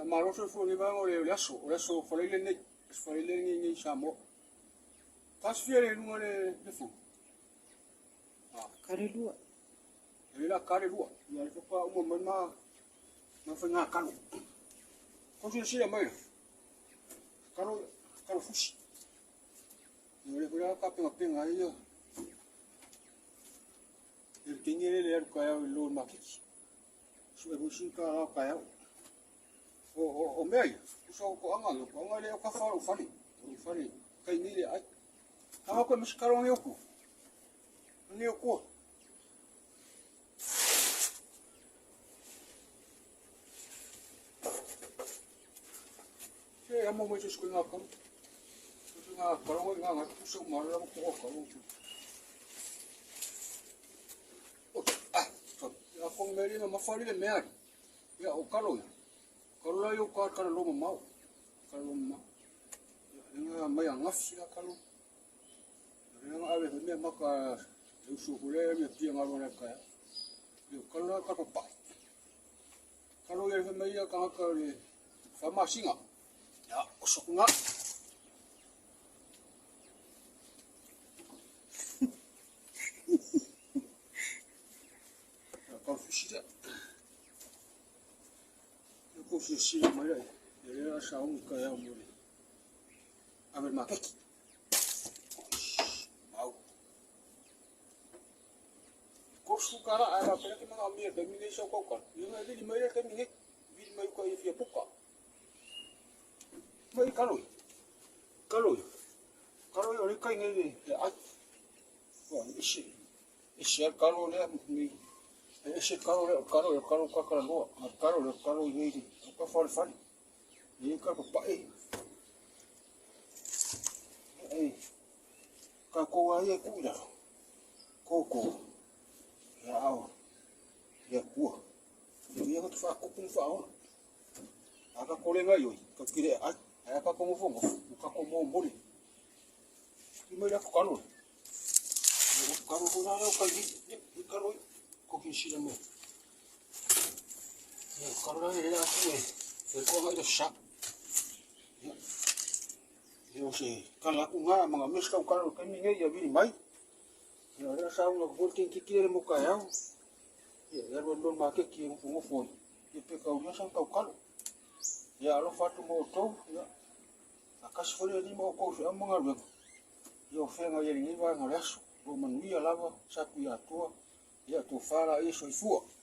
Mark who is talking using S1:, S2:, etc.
S1: Maroso fu ni ba ngore leso folele ni samo. Tas fiere ngore de fu.
S2: Karelua.
S1: Ela karelua. Ya ko pa mo ma fa nga kanu. Ko si mai. Kanu fushi. Ngore ko ka penga iyo. El kingere le ka ya lo makiki. Su e bushinka ka ya. O mei, so ko anga le ka fa fani kai ni le ai ka ko mis karong yoku ni yoku se amo mo se nga ko nga karong nga ku so mara ko ko so ya ko meri ma fari le mea ya o karo kalau yo kalau lo mau yang mai ngaf sila kalau yang ave me maka eu sukule me pia ngalo na ka yo kalau ka pa kalau yo me ya ka ka le fama singa ya usukunga ka fushida si si mara ya sa un ka ya mo a ver makeki mau ko su kara ala pera ke mga amir de mine so ko ko yo na di mai ke mine vi mai ko ia puka mai kalo yo ri kai ngai ya ko isi kalo le mi esse caro kakara lo caro yedi ka fari ni ka pa ka ko wa ye ku da ko ya au ya ku ni ko fa ko pun fa o aka ko le ngai yo ka kire a ka ko mo fongo ka ko mo mboli ni mai ko kalo ko na ka di karo ko kinshira mo ya karona era ku ko ha do sha yo se kala ku nga mga miska ko karo ka ninge ya vi mai ya era sa un ko tin ki kire mo ka ya ya ro don ma ke ki mo fo ye pe ka u sa ka kalo ya lo fatu mo to ya akas fo ni mo ko sa mo nga yo fe nga ye ni va nga raso o man wi ala sa ku ya to ya tu fara isso e fua